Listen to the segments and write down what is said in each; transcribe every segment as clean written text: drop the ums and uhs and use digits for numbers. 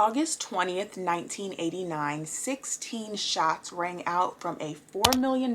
August 20th, 1989, 16 shots rang out from a $4 million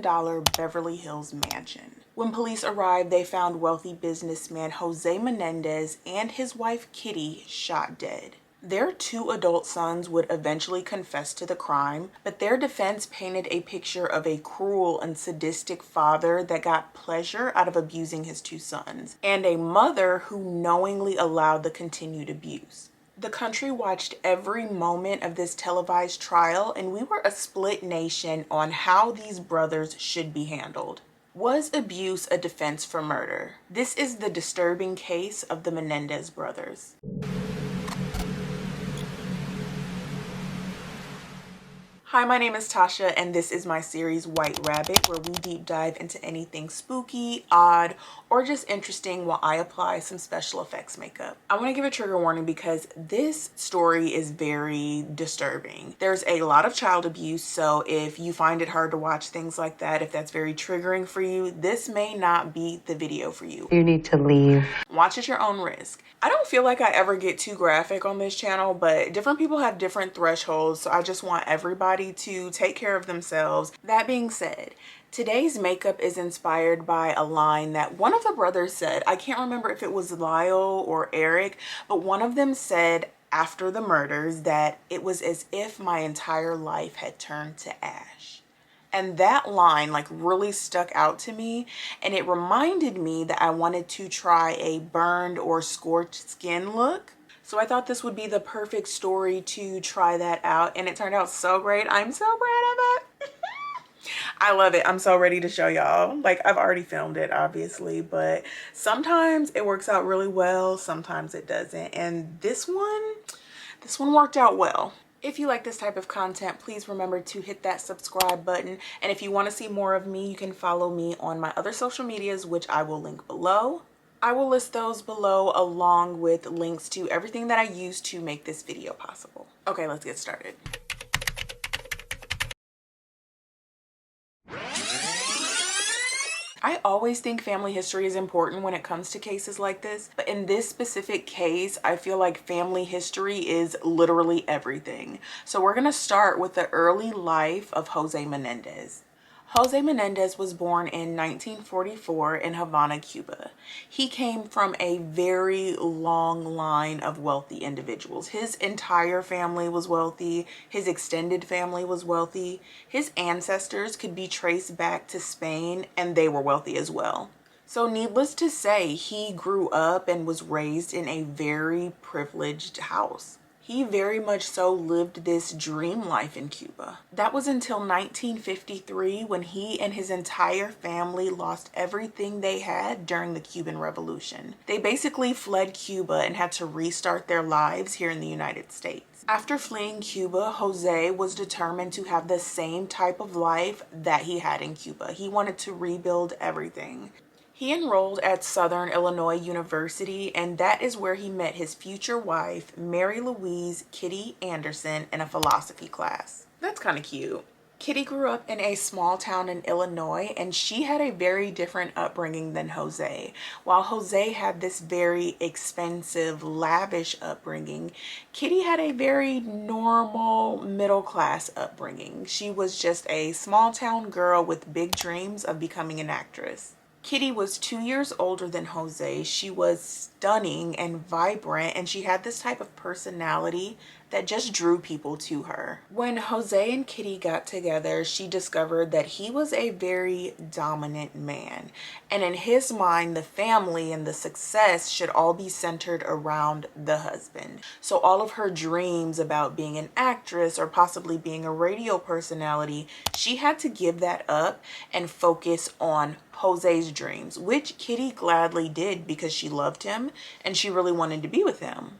Beverly Hills mansion. When police arrived, they found wealthy businessman Jose Menendez and his wife Kitty shot dead. Their two adult sons would eventually confess to the crime, but their defense painted a picture of a cruel and sadistic father that got pleasure out of abusing his two sons, and a mother who knowingly allowed the continued abuse. The country watched every moment of this televised trial, and we were a split nation on how these brothers should be handled. Was abuse a defense for murder? This is the disturbing case of the Menendez brothers. Hi, my name is Tasha, and this is my series White Rabbit, where we deep dive into anything spooky, odd, or just interesting while I apply some special effects makeup. I want to give a trigger warning because this story is very disturbing. There's a lot of child abuse, so if you find it hard to watch things like that, if that's very triggering for you, this may not be the video for you. You need to leave. Watch at your own risk. I don't feel like I ever get too graphic on this channel, but different people have different thresholds, so I just want everybody to take care of themselves. That being said, today's makeup is inspired by a line that one of the brothers said. I can't remember if it was Lyle or Erik, but one of them said after the murders that it was as if my entire life had turned to ash. And that line really stuck out to me, and it reminded me that I wanted to try a burned or scorched skin look. So I thought this would be the perfect story to try that out, and it turned out so great. I'm so proud of it. I love it. I'm so ready to show y'all. I've already filmed it, obviously, but sometimes it works out really well, sometimes it doesn't. And this one worked out well. If you like this type of content, please remember to hit that subscribe button. And if you want to see more of me, you can follow me on my other social medias, which I will link below. I will list those below along with links to everything that I used to make this video possible. Okay, let's get started. I always think family history is important when it comes to cases like this, but in this specific case, I feel like family history is literally everything. So we're gonna start with the early life of Jose Menendez. Jose Menendez was born in 1944 in Havana, Cuba. He came from a very long line of wealthy individuals. His entire family was wealthy. His extended family was wealthy. His ancestors could be traced back to Spain, and they were wealthy as well. So needless to say, he grew up and was raised in a very privileged house. He very much so lived this dream life in Cuba. That was until 1953 when he and his entire family lost everything they had during the Cuban Revolution. They basically fled Cuba and had to restart their lives here in the United States. After fleeing Cuba, Jose was determined to have the same type of life that he had in Cuba. He wanted to rebuild everything. He enrolled at Southern Illinois University, and that is where he met his future wife, Mary Louise Kitty Anderson, in a philosophy class. That's kind of cute. Kitty grew up in a small town in Illinois, and she had a very different upbringing than Jose. While Jose had this very expensive, lavish upbringing, Kitty had a very normal, middle-class upbringing. She was just a small town girl with big dreams of becoming an actress. Kitty was 2 years older than Jose. She was stunning and vibrant, and she had this type of personality that just drew people to her. When Jose and Kitty got together, she discovered that he was a very dominant man. And in his mind, the family and the success should all be centered around the husband. So all of her dreams about being an actress or possibly being a radio personality, she had to give that up and focus on Jose's dreams, which Kitty gladly did because she loved him and she really wanted to be with him.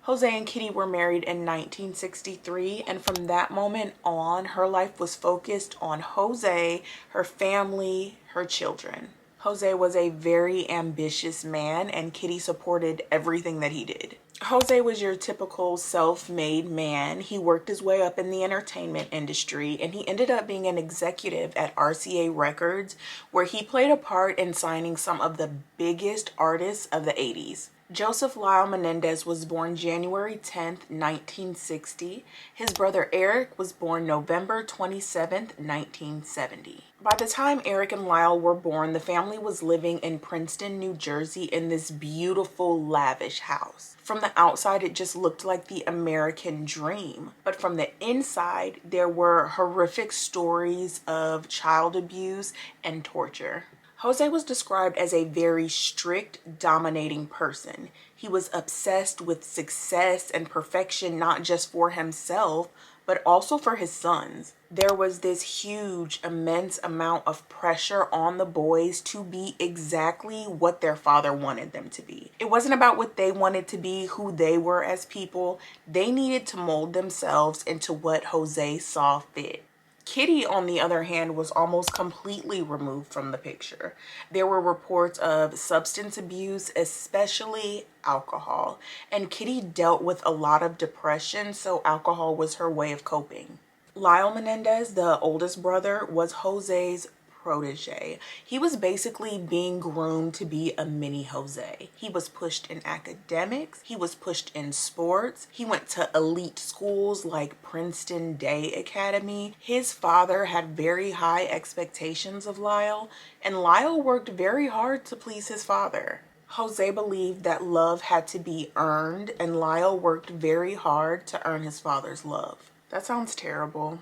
Jose and Kitty were married in 1963, and from that moment on, her life was focused on Jose, her family, her children. Jose was a very ambitious man, and Kitty supported everything that he did. Jose was your typical self-made man. He worked his way up in the entertainment industry, and he ended up being an executive at RCA Records, where he played a part in signing some of the biggest artists of the 80s. Joseph Lyle Menendez was born January 10th, 1960. His brother Erik was born November 27th, 1970. By the time Erik and Lyle were born, the family was living in Princeton, New Jersey in this beautiful, lavish house. From the outside, it just looked like the American dream. But from the inside, there were horrific stories of child abuse and torture. Jose was described as a very strict, dominating person. He was obsessed with success and perfection, not just for himself, but also for his sons. There was this huge, immense amount of pressure on the boys to be exactly what their father wanted them to be. It wasn't about what they wanted to be, who they were as people. They needed to mold themselves into what Jose saw fit. Kitty, on the other hand, was almost completely removed from the picture. There were reports of substance abuse, especially alcohol, and Kitty dealt with a lot of depression, so alcohol was her way of coping. Lyle Menendez, the oldest brother, was Jose's protege. He was basically being groomed to be a mini Jose. He was pushed in academics, he was pushed in sports, he went to elite schools like Princeton Day Academy. His father had very high expectations of Lyle, and Lyle worked very hard to please his father. Jose believed that love had to be earned, and Lyle worked very hard to earn his father's love. That sounds terrible.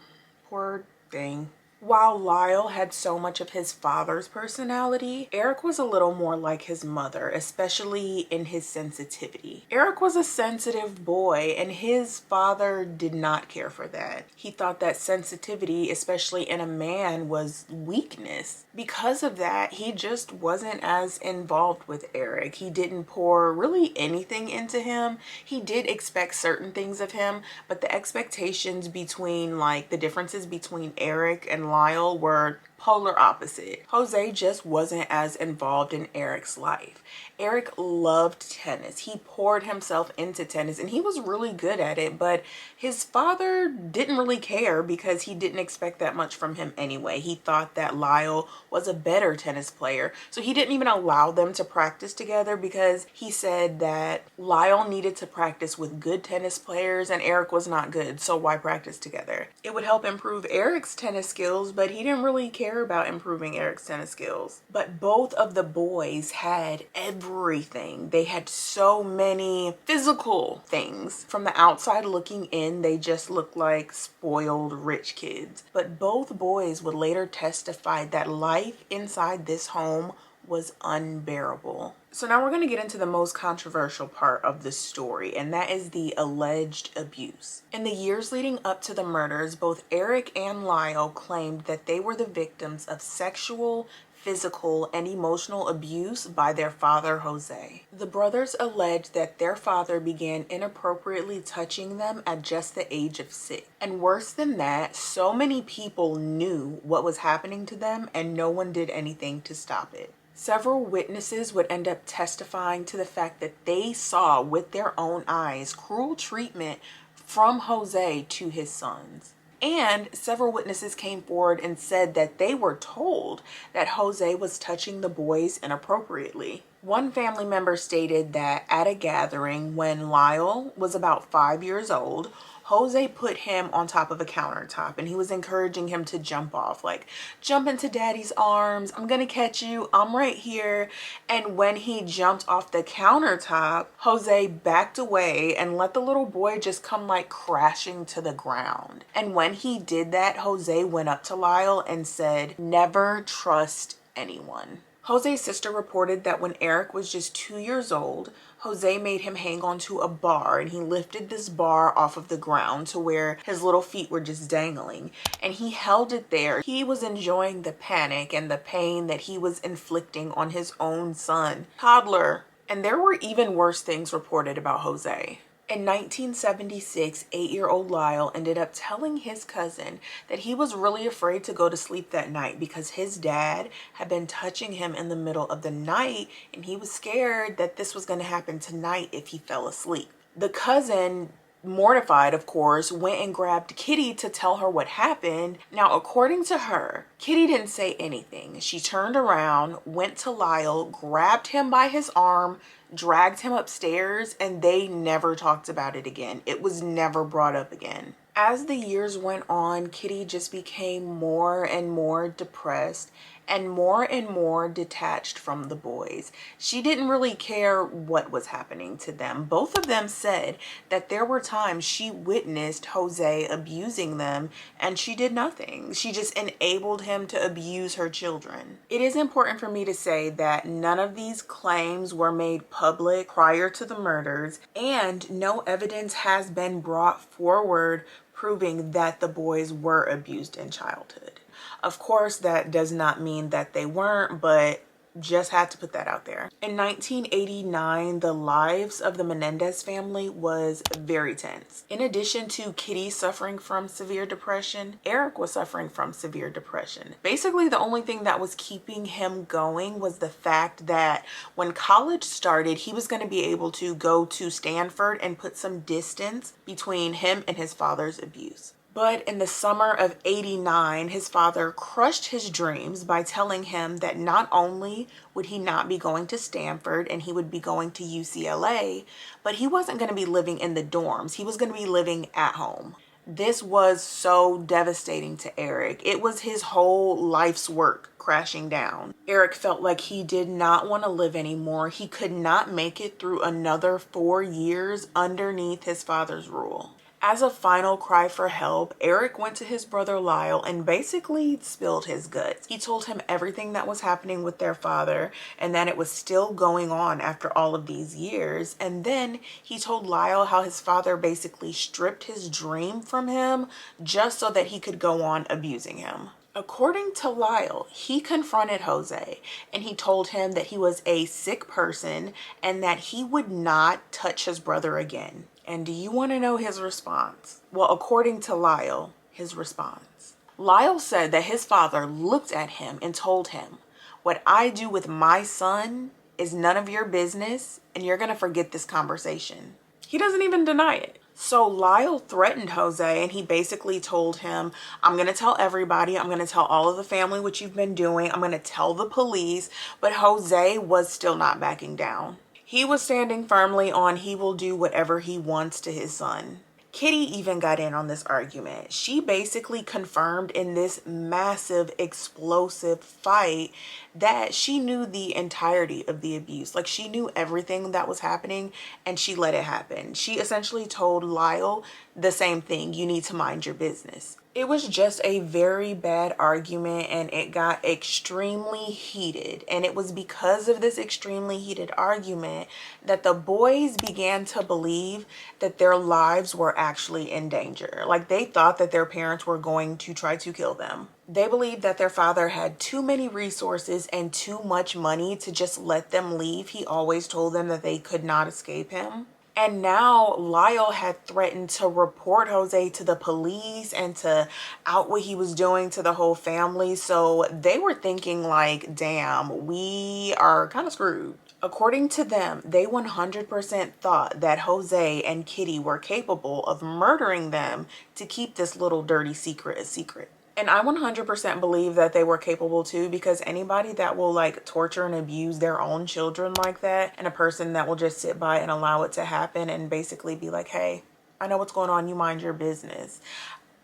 Poor thing. While Lyle had so much of his father's personality, Erik was a little more like his mother, especially in his sensitivity. Erik was a sensitive boy, and his father did not care for that. He thought that sensitivity, especially in a man, was weakness. Because of that, he just wasn't as involved with Erik. He didn't pour really anything into him. He did expect certain things of him, but the expectations between, like, the differences between Erik and Lyle were polar opposite. Jose just wasn't as involved in Erik's life. Erik loved tennis. He poured himself into tennis and he was really good at it, but his father didn't really care because he didn't expect that much from him anyway. He thought that Lyle was a better tennis player, so he didn't even allow them to practice together because he said that Lyle needed to practice with good tennis players and Erik was not good, so why practice together? It would help improve Erik's tennis skills, but he didn't really care about improving Erik's tennis skills. But both of the boys had everything. They had so many physical things. From the outside looking in, they just looked like spoiled rich kids. But both boys would later testify that life inside this home was unbearable. So now we're going to get into the most controversial part of this story, and that is the alleged abuse. In the years leading up to the murders, both Erik and Lyle claimed that they were the victims of sexual, physical, and emotional abuse by their father, Jose. The brothers alleged that their father began inappropriately touching them at just the age of 6. And worse than that, so many people knew what was happening to them and no one did anything to stop it. Several witnesses would end up testifying to the fact that they saw with their own eyes cruel treatment from Jose to his sons. And several witnesses came forward and said that they were told that Jose was touching the boys inappropriately. One family member stated that at a gathering when Lyle was about 5 years old, Jose put him on top of a countertop and he was encouraging him to jump off, like, jump into daddy's arms, I'm gonna catch you, I'm right here. And when he jumped off the countertop, Jose backed away and let the little boy just come like crashing to the ground. And when he did that, Jose went up to Lyle and said, "Never trust anyone." Jose's sister reported that when Erik was just 2 years old, Jose made him hang onto a bar and he lifted this bar off of the ground to where his little feet were just dangling. And he held it there. He was enjoying the panic and the pain that he was inflicting on his own son, toddler. And there were even worse things reported about Jose. In 1976, 8-year-old Lyle ended up telling his cousin that he was really afraid to go to sleep that night because his dad had been touching him in the middle of the night and he was scared that this was going to happen tonight if he fell asleep. The cousin mortified, of course, went and grabbed Kitty to tell her what happened. Now, according to her, Kitty didn't say anything. She turned around, went to Lyle, grabbed him by his arm, dragged him upstairs, and they never talked about it again. It was never brought up again. As the years went on, Kitty just became more and more depressed and more detached from the boys. She didn't really care what was happening to them. Both of them said that there were times she witnessed Jose abusing them and she did nothing. She just enabled him to abuse her children. It is important for me to say that none of these claims were made public prior to the murders, and no evidence has been brought forward proving that the boys were abused in childhood. Of course, that does not mean that they weren't, but just had to put that out there. In 1989, the lives of the Menendez family was very tense. In addition to Kitty suffering from severe depression, Erik was suffering from severe depression. Basically, the only thing that was keeping him going was the fact that when college started, he was going to be able to go to Stanford and put some distance between him and his father's abuse. But in the summer of '89, his father crushed his dreams by telling him that not only would he not be going to Stanford and he would be going to UCLA, but he wasn't going to be living in the dorms. He was going to be living at home. This was so devastating to Erik. It was his whole life's work crashing down. Erik felt like he did not want to live anymore. He could not make it through another 4 years underneath his father's rule. As a final cry for help, Erik went to his brother Lyle and basically spilled his guts. He told him everything that was happening with their father and that it was still going on after all of these years. And then he told Lyle how his father basically stripped his dream from him just so that he could go on abusing him. According to Lyle, he confronted Jose and he told him that he was a sick person and that he would not touch his brother again. And do you want to know his response? Well, according to Lyle, his response. Lyle said that his father looked at him and told him, "What I do with my son is none of your business, and you're going to forget this conversation." He doesn't even deny it. So Lyle threatened Jose and he basically told him, "I'm going to tell everybody. I'm going to tell all of the family what you've been doing. I'm going to tell the police." But Jose was still not backing down. He was standing firmly on he will do whatever he wants to his son. Kitty even got in on this argument. She basically confirmed in this massive, explosive fight that she knew the entirety of the abuse. Like, she knew everything that was happening and she let it happen. She essentially told Lyle the same thing: you need to mind your business. It was just a very bad argument and it got extremely heated. And it was because of this extremely heated argument that the boys began to believe that their lives were actually in danger. Like, they thought that their parents were going to try to kill them. They believed that their father had too many resources and too much money to just let them leave. He always told them that they could not escape him. And now Lyle had threatened to report Jose to the police and to out what he was doing to the whole family. So they were thinking like, damn, we are kind of screwed. According to them, they 100% thought that Jose and Kitty were capable of murdering them to keep this little dirty secret a secret. And I 100% believe that they were capable too, because anybody that will like torture and abuse their own children like that, and a person that will just sit by and allow it to happen and basically be like, "Hey, I know what's going on, you mind your business."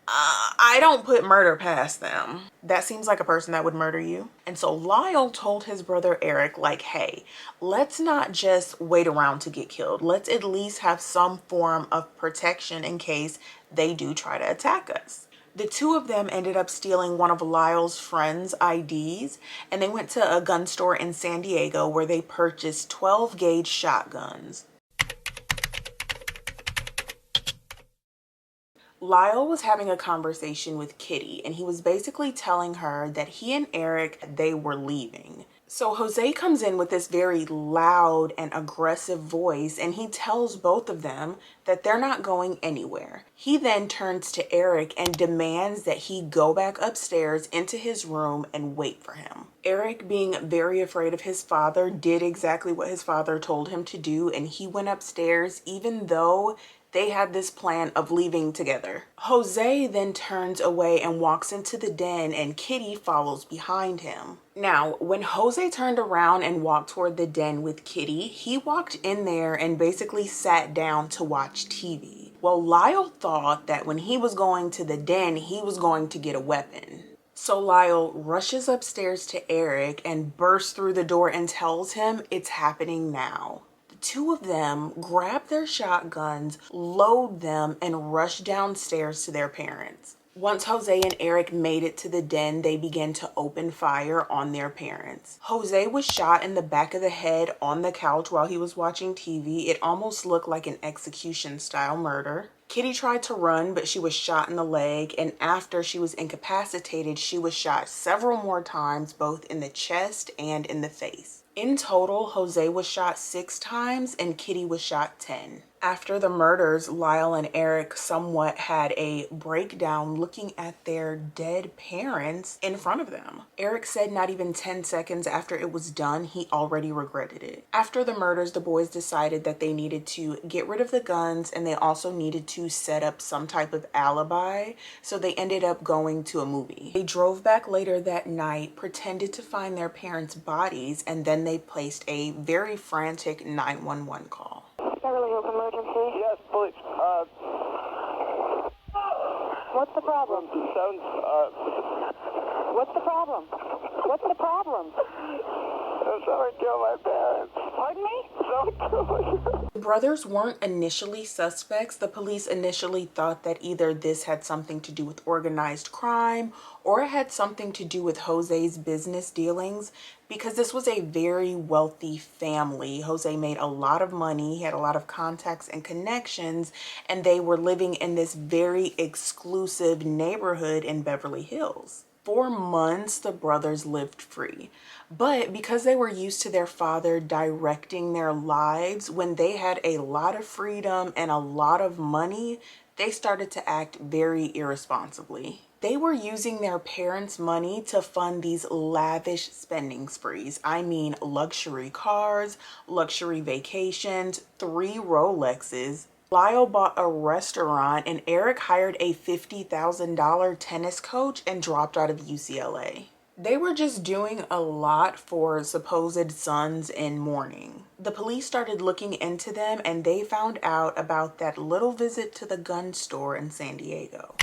I don't put murder past them. That seems like a person that would murder you. And so Lyle told his brother Erik, like, "Hey, let's not just wait around to get killed. Let's at least have some form of protection in case they do try to attack us." The two of them ended up stealing one of Lyle's friends' IDs, and they went to a gun store in San Diego where they purchased 12-gauge shotguns. Lyle was having a conversation with Kitty, and he was basically telling her that he and Erik, they were leaving. So Jose comes in with this very loud and aggressive voice, and he tells both of them that they're not going anywhere. He then turns to Erik and demands that he go back upstairs into his room and wait for him. Erik, being very afraid of his father, did exactly what his father told him to do, and he went upstairs even though They had this plan of leaving together. Jose then turns away and walks into the den, and Kitty follows behind him. Now, when Jose turned around and walked toward the den with Kitty, he walked in there and basically sat down to watch TV. Well, Lyle thought that when he was going to the den, he was going to get a weapon. So Lyle rushes upstairs to Erik and bursts through the door and tells him it's happening now. The two of them grab their shotguns, load them, and rush downstairs to their parents. Once Jose and Erik made it to the den, they began to open fire on their parents. Jose was shot in the back of the head on the couch while he was watching TV. It almost looked like an execution-style murder. Kitty tried to run, but she was shot in the leg, and after she was incapacitated, she was shot several more times, both in the chest and in the face. In total, Jose was shot 6 times and Kitty was shot 10. After the murders, Lyle and Erik somewhat had a breakdown looking at their dead parents in front of them. Erik said not even 10 seconds after it was done, he already regretted it. After the murders, the boys decided that they needed to get rid of the guns and they also needed to set up some type of alibi, so they ended up going to a movie. They drove back later that night, pretended to find their parents' bodies, and then they placed a very frantic 911 call. Beverly Hills emergency? Yes, police. What's the problem? Sounds, What's the problem? What's the problem? someone killed my parents. Pardon me? Someone killed my parents. The brothers weren't initially suspects. The police initially thought that either this had something to do with organized crime or it had something to do with Jose's business dealings, because this was a very wealthy family. Jose made a lot of money, he had a lot of contacts and connections, and they were living in this very exclusive neighborhood in Beverly Hills. For months, the brothers lived free. But because they were used to their father directing their lives, when they had a lot of freedom and a lot of money, they started to act very irresponsibly. They were using their parents' money to fund these lavish spending sprees. I mean, luxury cars, luxury vacations, 3 Rolexes. Lyle bought a restaurant and Erik hired a $50,000 tennis coach and dropped out of UCLA. They were just doing a lot for supposed sons in mourning. The police started looking into them and they found out about that little visit to the gun store in San Diego.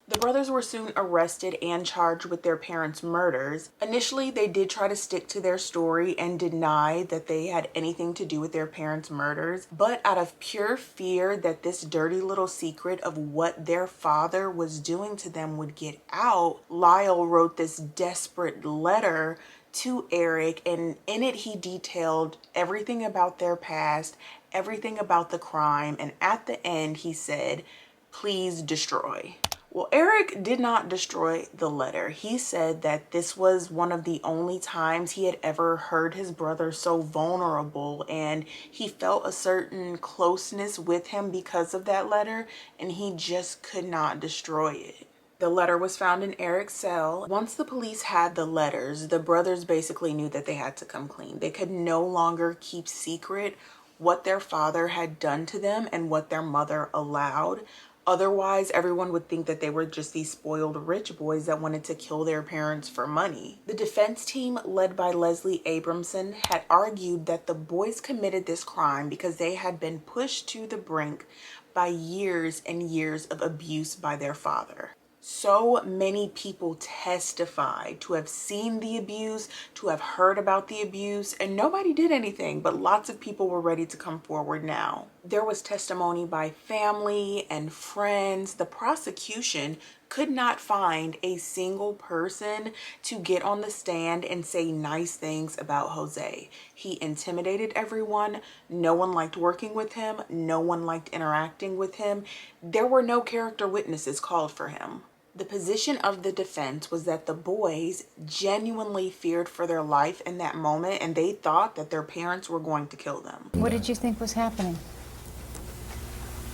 The brothers were soon arrested and charged with their parents' murders. Initially, they did try to stick to their story and deny that they had anything to do with their parents' murders, but out of pure fear that this dirty little secret of what their father was doing to them would get out, Lyle wrote this desperate letter to Erik, and in it he detailed everything about their past, everything about the crime, and at the end he said, "Please destroy." Well, Erik did not destroy the letter. He said that this was one of the only times he had ever heard his brother so vulnerable, and he felt a certain closeness with him because of that letter, and he just could not destroy it. The letter was found in Erik's cell. Once the police had the letters, the brothers basically knew that they had to come clean. They could no longer keep secret what their father had done to them and what their mother allowed. Otherwise, everyone would think that they were just these spoiled rich boys that wanted to kill their parents for money. The defense team, led by Leslie Abramson, had argued that the boys committed this crime because they had been pushed to the brink by years and years of abuse by their father. So many people testified to have seen the abuse, to have heard about the abuse, and nobody did anything, but lots of people were ready to come forward now. There was testimony by family and friends. The prosecution could not find a single person to get on the stand and say nice things about Jose. He intimidated everyone. No one liked working with him. No one liked interacting with him. There were no character witnesses called for him. The position of the defense was that the boys genuinely feared for their life in that moment, and they thought that their parents were going to kill them. What did you think was happening?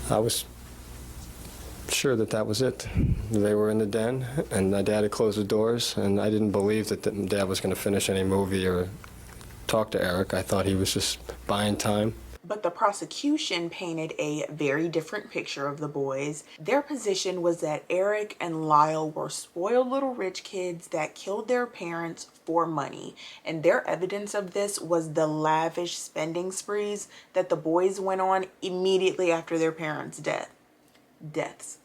I was sure that that was it. They were in the den, and my dad had closed the doors, and I didn't believe that Dad was going to finish any movie or talk to Erik. I thought he was just buying time. But the prosecution painted a very different picture of the boys. Their position was that Erik and Lyle were spoiled little rich kids that killed their parents for money. And their evidence of this was the lavish spending sprees that the boys went on immediately after their parents' deaths.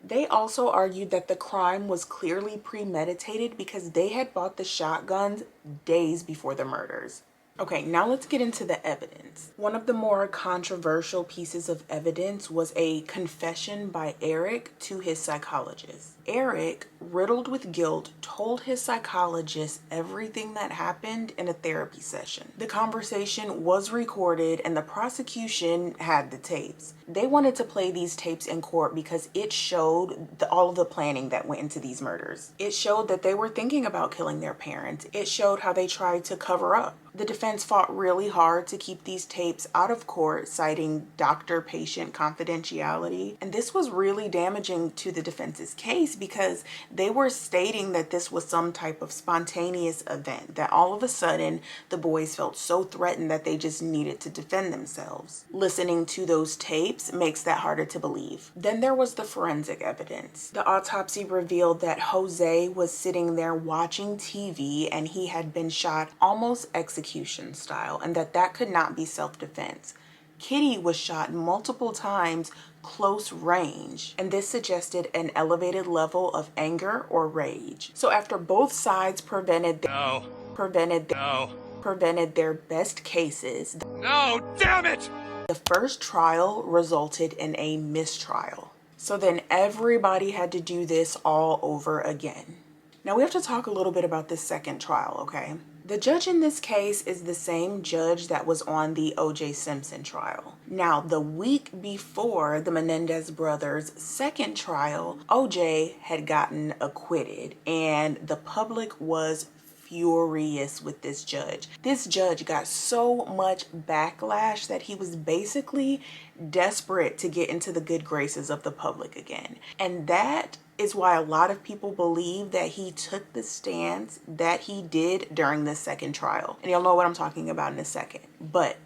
They also argued that the crime was clearly premeditated because they had bought the shotguns days before the murders. Okay, now let's get into the evidence. One of the more controversial pieces of evidence was a confession by Erik to his psychologist. Erik, riddled with guilt, told his psychologist everything that happened in a therapy session. The conversation was recorded and the prosecution had the tapes. They wanted to play these tapes in court because it showed all of the planning that went into these murders. It showed that they were thinking about killing their parents. It showed how they tried to cover up. The defense fought really hard to keep these tapes out of court, citing doctor-patient confidentiality. And this was really damaging to the defense's case because they were stating that this was some type of spontaneous event, that all of a sudden the boys felt so threatened that they just needed to defend themselves. Listening to those tapes makes that harder to believe. Then there was the forensic evidence. The autopsy revealed that Jose was sitting there watching TV and he had been shot almost execution style, and that could not be self-defense. Kitty was shot multiple times close range, and this suggested an elevated level of anger or rage. So after both sides prevented their best cases, the first trial resulted in a mistrial. So then everybody had to do this all over again. Now we have to talk a little bit about this second trial, okay? The judge in this case is the same judge that was on the O.J. Simpson trial. Now, the week before the Menendez brothers' second trial, O.J. had gotten acquitted, and the public was furious with this judge. This judge got so much backlash that he was basically desperate to get into the good graces of the public again. And that is why a lot of people believe that he took the stance that he did during the second trial. And you'll know what I'm talking about in a second. But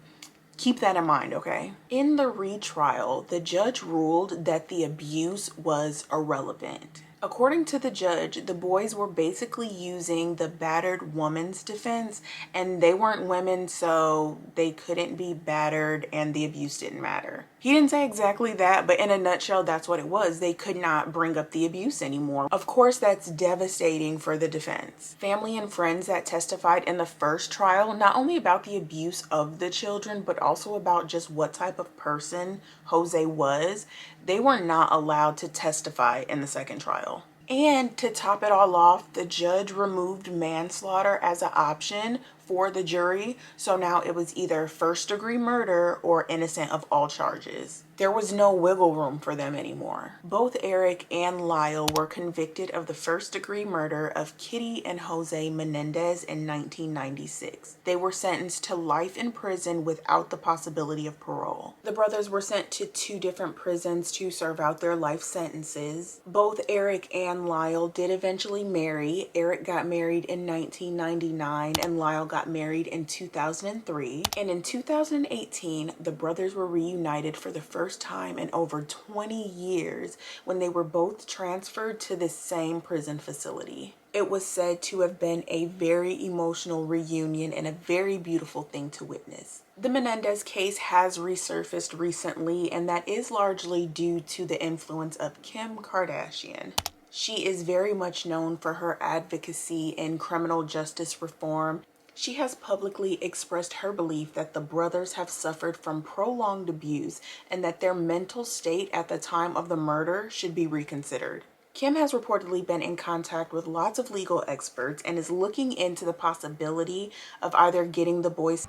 keep that in mind, okay? In the retrial, the judge ruled that the abuse was irrelevant. According to the judge, the boys were basically using the battered woman's defense, and they weren't women, so they couldn't be battered and the abuse didn't matter. He didn't say exactly that, but in a nutshell, that's what it was. They could not bring up the abuse anymore. Of course, that's devastating for the defense. Family and friends that testified in the first trial, not only about the abuse of the children, but also about just what type of person Jose was, they were not allowed to testify in the second trial. And to top it all off, the judge removed manslaughter as an option for the jury. So now it was either first-degree murder or innocent of all charges. There was no wiggle room for them anymore. Both Erik and Lyle were convicted of the first-degree murder of Kitty and Jose Menendez in 1996. They were sentenced to life in prison without the possibility of parole. The brothers were sent to 2 different prisons to serve out their life sentences. Both Erik and Lyle did eventually marry. Erik got married in 1999 and Lyle got married in 2003. And in 2018, the brothers were reunited for the first time in over 20 years when they were both transferred to the same prison facility. It was said to have been a very emotional reunion and a very beautiful thing to witness. The Menendez case has resurfaced recently, and that is largely due to the influence of Kim Kardashian. She is very much known for her advocacy in criminal justice reform. She has publicly expressed her belief that the brothers have suffered from prolonged abuse and that their mental state at the time of the murder should be reconsidered. Kim has reportedly been in contact with lots of legal experts and is looking into the possibility of either getting the boys'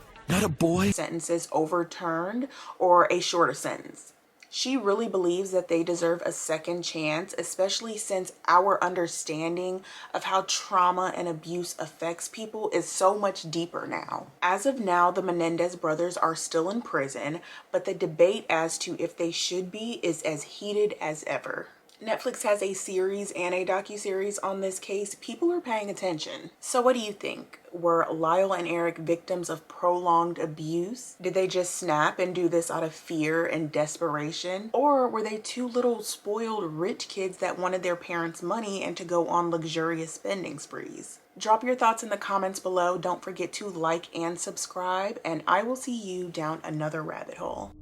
sentences overturned or a shorter sentence. She really believes that they deserve a second chance, especially since our understanding of how trauma and abuse affects people is so much deeper now. As of now, the Menendez brothers are still in prison, but the debate as to if they should be is as heated as ever. Netflix has a series and a docuseries on this case. People are paying attention. So what do you think? Were Lyle and Erik victims of prolonged abuse? Did they just snap and do this out of fear and desperation? Or were they two little spoiled rich kids that wanted their parents' money and to go on luxurious spending sprees? Drop your thoughts in the comments below. Don't forget to like and subscribe, and I will see you down another rabbit hole.